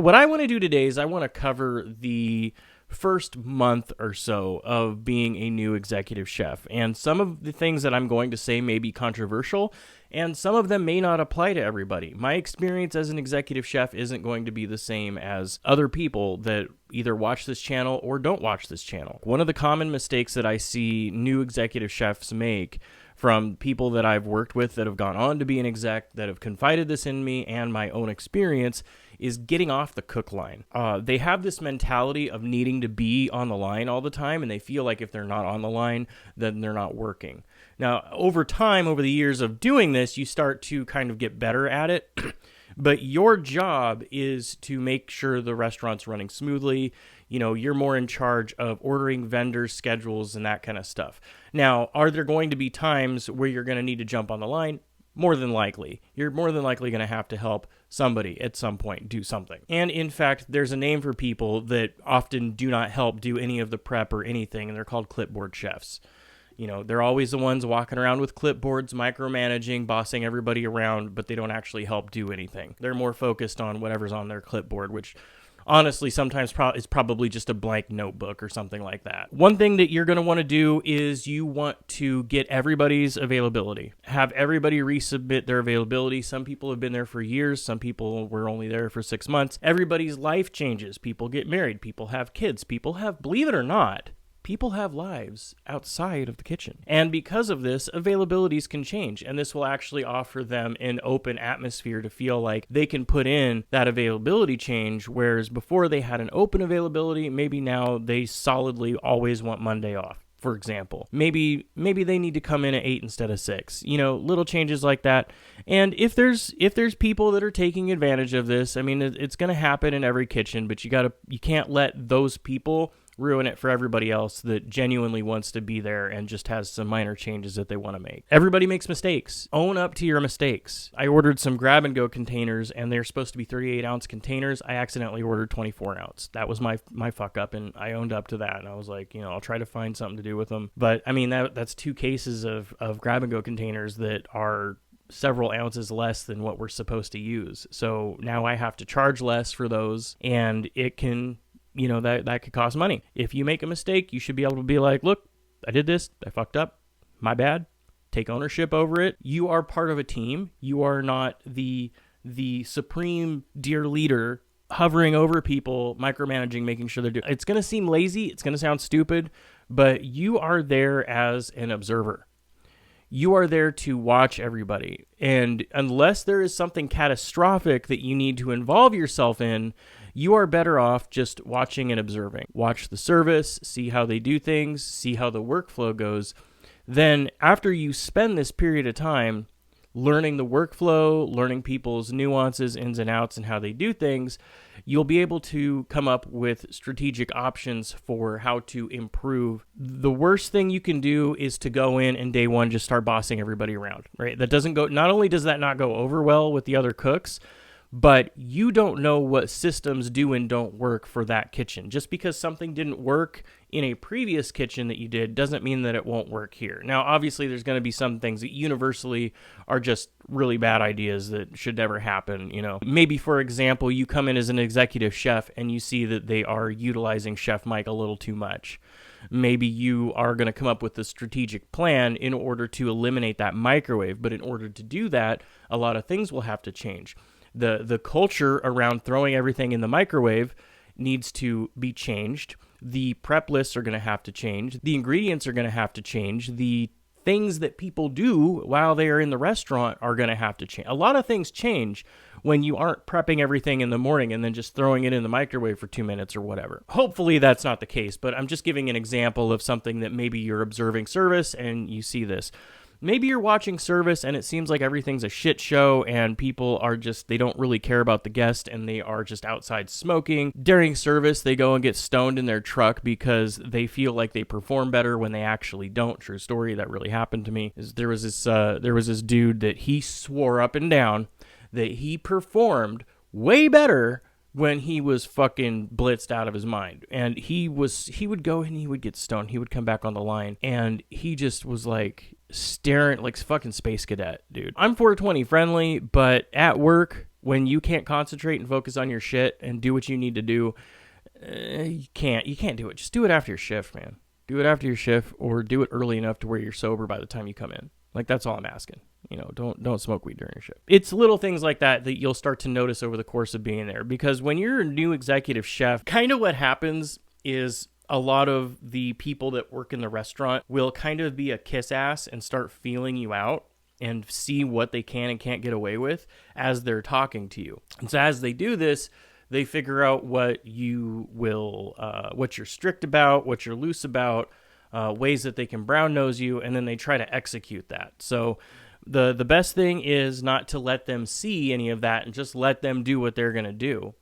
What I want to do today is I want to cover the first month or so of being a new executive chef. And some of the things that I'm going to say may be controversial, and some of them may not apply to everybody. My experience as an executive chef isn't going to be the same as other people that either watch this channel or don't watch this channel. One of the common mistakes that I see new executive chefs make from people that I've worked with that have gone on to be an exec, that have confided this in me and my own experience, is getting off the cook line. They have this mentality of needing to be on the line all the time, and they feel like if they're not on the line, then they're not working. Now, over time, over the years of doing this, you start to kind of get better at it. But your job is to make sure the restaurant's running smoothly. You know, you're more in charge of ordering vendors, schedules, and that kind of stuff. Now, are there going to be times where you're going to need to jump on the line? More than likely. You're more than likely going to have to help somebody at some point do something. And in fact, there's a name for people that often do not help do any of the prep or anything, and they're called clipboard chefs. You know, they're always the ones walking around with clipboards, micromanaging, bossing everybody around, but they don't actually help do anything. They're more focused on whatever's on their clipboard, which honestly sometimes is probably just a blank notebook or something like that. One thing that you're going to want to do is you want to get everybody's availability. Have everybody resubmit their availability. Some people have been there for years. Some people were only there for 6 months. Everybody's life changes. People get married. People have kids. People have, believe it or not, people have lives outside of the kitchen. And because of this, availabilities can change. And this will actually offer them an open atmosphere to feel like they can put in that availability change. Whereas before they had an open availability, maybe now they solidly always want Monday off. For example, maybe they need to come in at 8 instead of 6, you know, little changes like that. And if there's people that are taking advantage of this, I mean, it's going to happen in every kitchen, but you can't let those people ruin it for everybody else that genuinely wants to be there and just has some minor changes that they want to make. Everybody makes mistakes. Own up to your mistakes. I ordered some grab-and-go containers, and they're supposed to be 38-ounce containers. I accidentally ordered 24-ounce. That was my fuck up, and I owned up to that. And I was like, you know, I'll try to find something to do with them. But, I mean, that's 2 cases of grab-and-go containers that are several ounces less than what we're supposed to use. So now I have to charge less for those, and it can... you know, that could cost money. If you make a mistake, you should be able to be like, look, I did this. I fucked up. My bad. Take ownership over it. You are part of a team. You are not the supreme dear leader hovering over people, micromanaging, making sure they're doing. It's going to seem lazy. It's going to sound stupid, but you are there as an observer. You are there to watch everybody. And unless there is something catastrophic that you need to involve yourself in, you are better off just watching and observing. Watch the service, see how they do things, see how the workflow goes. Then after you spend this period of time learning the workflow, learning people's nuances, ins and outs, and how they do things, you'll be able to come up with strategic options for how to improve. The worst thing you can do is to go in and day one just start bossing everybody around, right? That doesn't go, not only does that not go over well with the other cooks, but you don't know what systems do and don't work for that kitchen. Just because something didn't work in a previous kitchen that you did doesn't mean that it won't work here. Now, obviously, there's going to be some things that universally are just really bad ideas that should never happen. You know, maybe, for example, you come in as an executive chef and you see that they are utilizing Chef Mike a little too much. Maybe you are going to come up with a strategic plan in order to eliminate that microwave. But in order to do that, a lot of things will have to change. The culture around throwing everything in the microwave needs to be changed. The prep lists are going to have to change. The ingredients are going to have to change. The things that people do while they are in the restaurant are going to have to change. A lot of things change when you aren't prepping everything in the morning and then just throwing it in the microwave for 2 minutes or whatever. Hopefully that's not the case, but I'm just giving an example of something that maybe you're observing service and you see this. Maybe you're watching service and it seems like everything's a shit show and people are just, they don't really care about the guest and they are just outside smoking. During service, they go and get stoned in their truck because they feel like they perform better when they actually don't. True story, that really happened to me. There was this dude that he swore up and down that he performed way better when he was fucking blitzed out of his mind. And he would go and he would get stoned. He would come back on the line and he just was like staring like fucking space cadet, dude. I'm 420 friendly, but at work, When you can't concentrate and focus on your shit and do what you need to do, you can't do it. Just do it after your shift, man. Do it after your shift, or do it early enough to where you're sober by the time you come in. Like, that's all I'm asking. Don't smoke weed during your shift. It's little things like that you'll start to notice over the course of being there, because when you're a new executive chef, kind of what happens is a lot of the people that work in the restaurant will kind of be a kiss ass and start feeling you out and see what they can and can't get away with as they're talking to you. And so as they do this, they figure out what you will, what you're strict about, what you're loose about, ways that they can brown nose you, and then they try to execute that. So the best thing is not to let them see any of that and just let them do what they're going to do.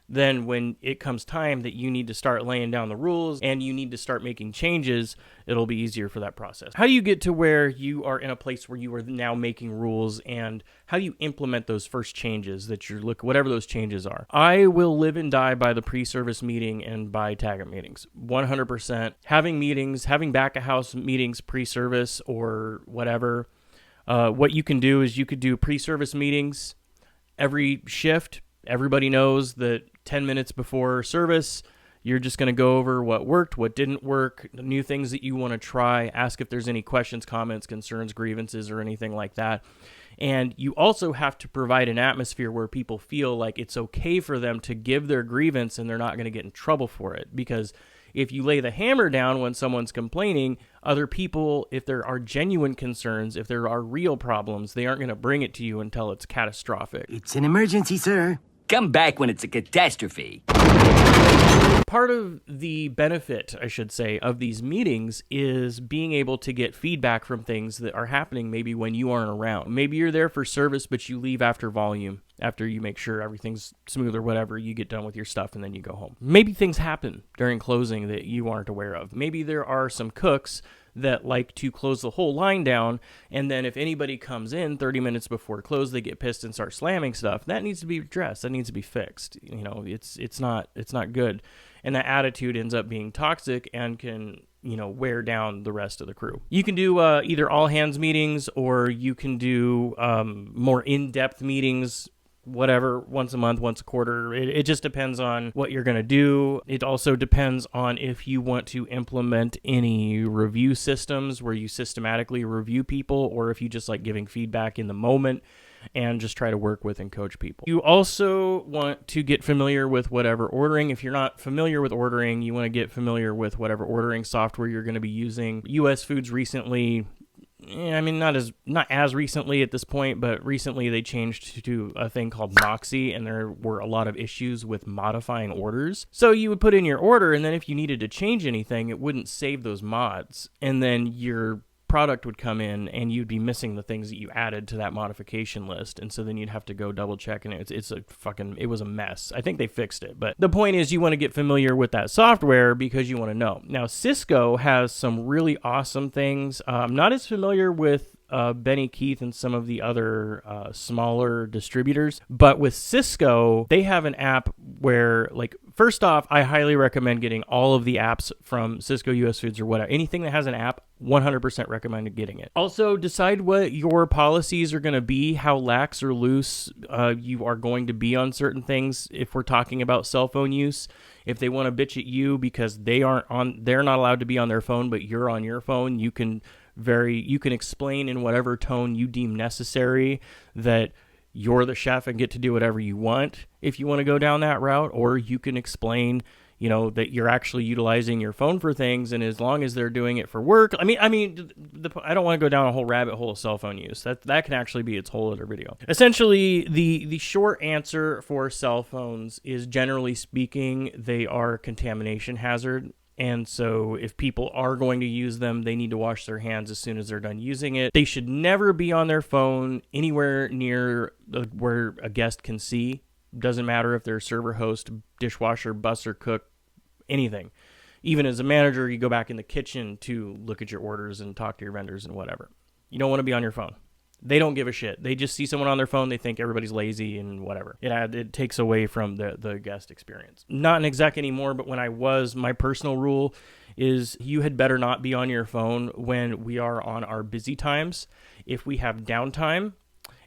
Then when it comes time that you need to start laying down the rules and you need to start making changes, it'll be easier for that process. How do you get to where you are in a place where you are now making rules, and how do you implement those first changes that you're whatever those changes are? I will live and die by the pre-service meeting and by tag-up meetings. 100%. Having meetings, having back-of-house meetings pre-service or whatever. What you can do is you could do pre-service meetings every shift. Everybody knows that 10 minutes before service, you're just going to go over what worked, what didn't work, new things that you want to try, ask if there's any questions, comments, concerns, grievances, or anything like that. And you also have to provide an atmosphere where people feel like it's okay for them to give their grievance and they're not going to get in trouble for it. Because if you lay the hammer down when someone's complaining, other people, if there are genuine concerns, if there are real problems, they aren't going to bring it to you until it's catastrophic. It's an emergency, sir. Come back when it's a catastrophe. Part of the benefit, I should say, of these meetings is being able to get feedback from things that are happening maybe when you aren't around. Maybe you're there for service, but you leave after volume, after you make sure everything's smooth or whatever, you get done with your stuff and then you go home. Maybe things happen during closing that you aren't aware of. Maybe there are some cooks that like to close the whole line down, and then if anybody comes in 30 minutes before close, they get pissed and start slamming stuff. That needs to be addressed. That needs to be fixed. It's not good. And that attitude ends up being toxic and can, wear down the rest of the crew. You can do either all hands meetings, or you can do more in-depth meetings, whatever, once a month, once a quarter. It just depends on what you're going to do. It also depends on if you want to implement any review systems where you systematically review people, or if you just like giving feedback in the moment and just try to work with and coach people. You also want to get familiar with whatever ordering. If you're not familiar with ordering, you want to get familiar with whatever ordering software you're going to be using. US Foods recently, not as recently at this point, but recently they changed to a thing called Moxie, and there were a lot of issues with modifying orders. So you would put in your order, and then if you needed to change anything, it wouldn't save those mods, and then your product would come in and you'd be missing the things that you added to that modification list, and so then you'd have to go double check, and it was a mess. I think they fixed it, but the point is you want to get familiar with that software because you want to know. Now, Cisco has some really awesome things. I'm not as familiar with Benny Keith and some of the other smaller distributors, but with Cisco, they have an app where, like, first off, I highly recommend getting all of the apps from Cisco, US Foods, or whatever. Anything that has an app, 100% recommend getting it. Also, decide what your policies are going to be, how lax or loose you are going to be on certain things. If we're talking about cell phone use, if they want to bitch at you because they're not allowed to be on their phone, but you're on your phone, you can explain in whatever tone you deem necessary that you're the chef and get to do whatever you want if you want to go down that route, or you can explain, that you're actually utilizing your phone for things, and as long as they're doing it for work. I don't want to go down a whole rabbit hole of cell phone use. That can actually be its whole other video. Essentially, the short answer for cell phones is, generally speaking, they are a contamination hazard. And so if people are going to use them, they need to wash their hands as soon as they're done using it. They should never be on their phone anywhere near where a guest can see. Doesn't matter if they're server, host, dishwasher, busser, cook, anything. Even as a manager, you go back in the kitchen to look at your orders and talk to your vendors and whatever. You don't want to be on your phone. They don't give a shit. They just see someone on their phone. They think everybody's lazy and whatever. It takes away from the guest experience. Not an exec anymore, but when I was, my personal rule is you had better not be on your phone when we are on our busy times. If we have downtime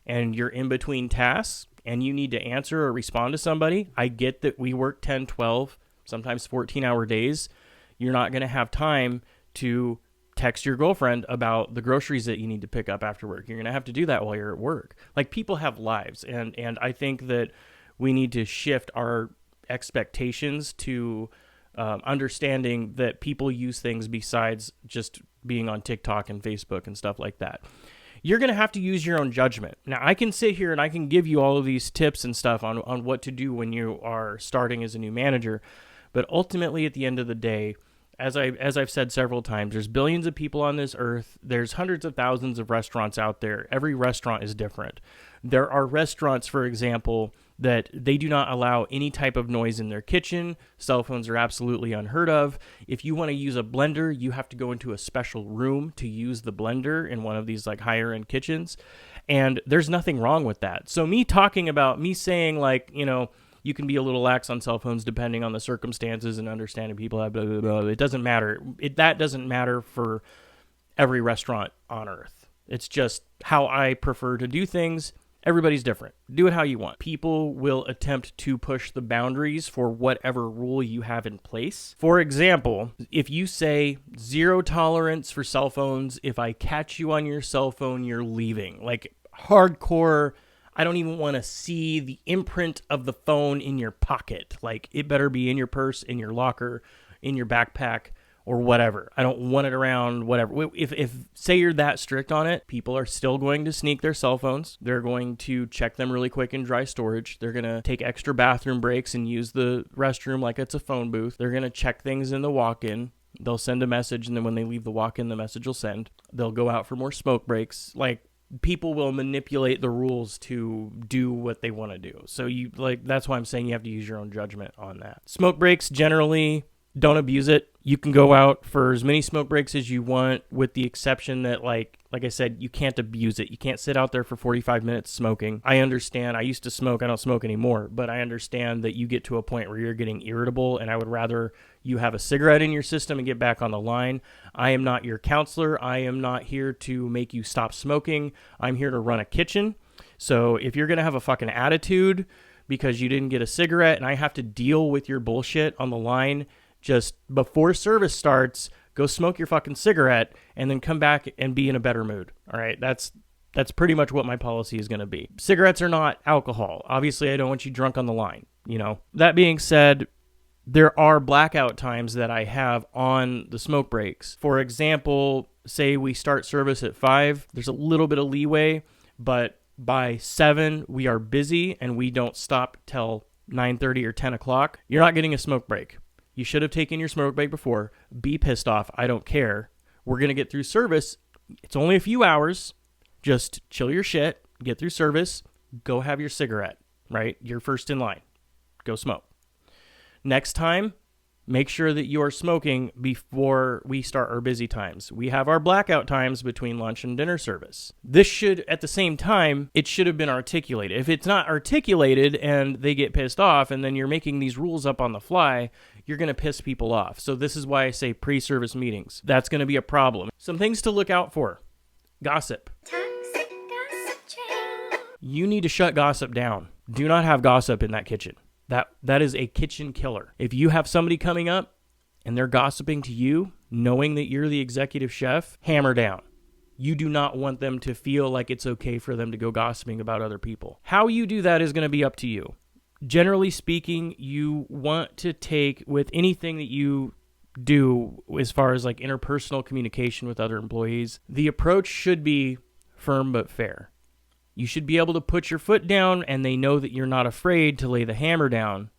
and you're in between tasks, and you need to answer or respond to somebody, I get that we work 10, 12, sometimes 14-hour days. You're not going to have time to text your girlfriend about the groceries that you need to pick up after work. You're going to have to do that while you're at work. Like, people have lives, and I think that we need to shift our expectations to understanding that people use things besides just being on TikTok and Facebook and stuff like that. You're going to have to use your own judgment. Now, I can sit here and I can give you all of these tips and stuff on what to do when you are starting as a new manager, but ultimately, at the end of the day, as I've said several times, there's billions of people on this earth. There's hundreds of thousands of restaurants out there. Every restaurant is different. There are restaurants, for example, that they do not allow any type of noise in their kitchen. Cell phones are absolutely unheard of. If you want to use a blender, you have to go into a special room to use the blender in one of these like higher end kitchens. And there's nothing wrong with that. So me saying like, you know, you can be a little lax on cell phones depending on the circumstances and understanding people have blah, blah, blah. It doesn't matter. That doesn't matter for every restaurant on earth. It's just how I prefer to do things. Everybody's different. Do it how you want. People will attempt to push the boundaries for whatever rule you have in place. For example, if you say 0 tolerance for cell phones, if I catch you on your cell phone, you're leaving. Like hardcore, I don't even want to see the imprint of the phone in your pocket. Like, it better be in your purse, in your locker, in your backpack, or whatever. I don't want it around, whatever. If say you're that strict on it, people are still going to sneak their cell phones. They're going to check them really quick in dry storage. They're going to take extra bathroom breaks and use the restroom like it's a phone booth. They're going to check things in the walk-in. They'll send a message, and then when they leave the walk-in, the message will send. They'll go out for more smoke breaks. Like, people will manipulate the rules to do what they want to do. So that's why I'm saying you have to use your own judgment on that. Smoke breaks, generally, don't abuse it. You can go out for as many smoke breaks as you want, with the exception that, like I said, you can't abuse it. You can't sit out there for 45 minutes smoking. I understand. I used to smoke. I don't smoke anymore, but I understand that you get to a point where you're getting irritable, and I would rather you have a cigarette in your system and get back on the line. I am not your counselor. I am not here to make you stop smoking. I'm here to run a kitchen. So if you're going to have a fucking attitude because you didn't get a cigarette and I have to deal with your bullshit on the line, just before service starts, go smoke your fucking cigarette and then come back and be in a better mood. All right, that's pretty much what my policy is going to be. Cigarettes are not alcohol. Obviously, I don't want you drunk on the line, you know. That being said, there are blackout times that I have on the smoke breaks. For example, say we start service at 5. There's a little bit of leeway, but by 7, we are busy and we don't stop till 9:30 or 10 o'clock. You're not getting a smoke break. You should have taken your smoke break before. Be pissed off. I don't care. We're going to get through service. It's only a few hours. Just chill your shit. Get through service. Go have your cigarette, right? You're first in line. Go smoke. Next time, make sure that you are smoking before we start our busy times. We have our blackout times between lunch and dinner service. This should, at the same time, it should have been articulated. If it's not articulated and they get pissed off and then you're making these rules up on the fly, you're going to piss people off. So this is why I say pre-service meetings. That's going to be a problem. Some things to look out for. Gossip. Toxic gossip train. You need to shut gossip down. Do not have gossip in that kitchen. That is a kitchen killer. If you have somebody coming up and they're gossiping to you, knowing that you're the executive chef, hammer down. You do not want them to feel like it's okay for them to go gossiping about other people. How you do that is going to be up to you. Generally speaking, you want to take with anything that you do as far as like interpersonal communication with other employees, the approach should be firm but fair. You should be able to put your foot down and they know that you're not afraid to lay the hammer down,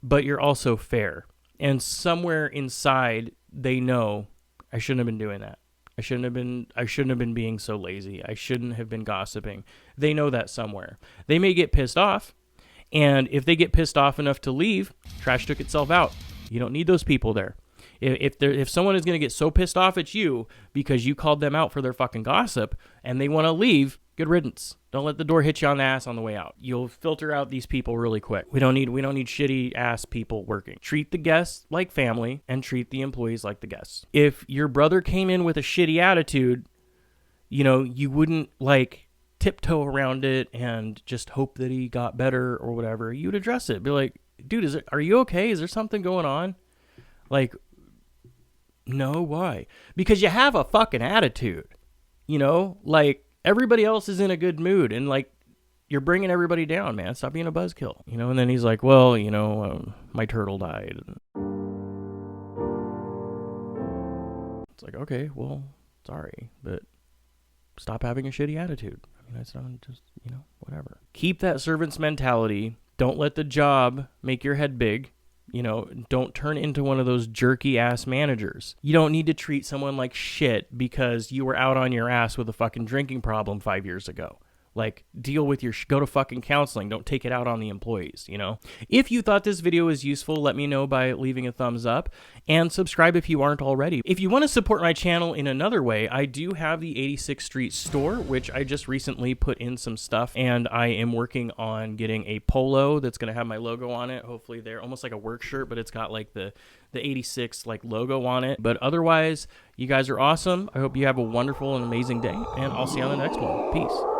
but you're also fair. And somewhere inside, they know I shouldn't have been doing that. I shouldn't have been being so lazy. I shouldn't have been gossiping. They know that somewhere. They may get pissed off, and if they get pissed off enough to leave, trash took itself out. You don't need those people there. If someone is going to get so pissed off at you because you called them out for their fucking gossip and they want to leave, good riddance. Don't let the door hit you on the ass on the way out. You'll filter out these people really quick. We don't need shitty ass people working. Treat the guests like family and treat the employees like the guests. If your brother came in with a shitty attitude, you know, you wouldn't like tiptoe around it and just hope that he got better or whatever. You'd address it. Be like, dude, are you okay? Is there something going on? Like, no, why? Because you have a fucking attitude, you know? Like, everybody else is in a good mood, and, like, you're bringing everybody down, man. Stop being a buzzkill, you know? And then he's like, well, you know, my turtle died. It's like, okay, well, sorry, but stop having a shitty attitude. I mean, it's not just, you know, whatever. Keep that servant's mentality. Don't let the job make your head big. You know, don't turn into one of those jerky ass managers. You don't need to treat someone like shit because you were out on your ass with a fucking drinking problem 5 years ago. Like, deal with your go to fucking counseling. Don't take it out on the employees, you know? If you thought this video was useful, let me know by leaving a thumbs up and subscribe if you aren't already. If you want to support my channel in another way, I do have the 86th Street store, which I just recently put in some stuff, and I am working on getting a polo that's going to have my logo on it. Hopefully they're almost like a work shirt, but it's got like the 86 like logo on it. But otherwise, you guys are awesome. I hope you have a wonderful and amazing day, and I'll see you on the next one. Peace.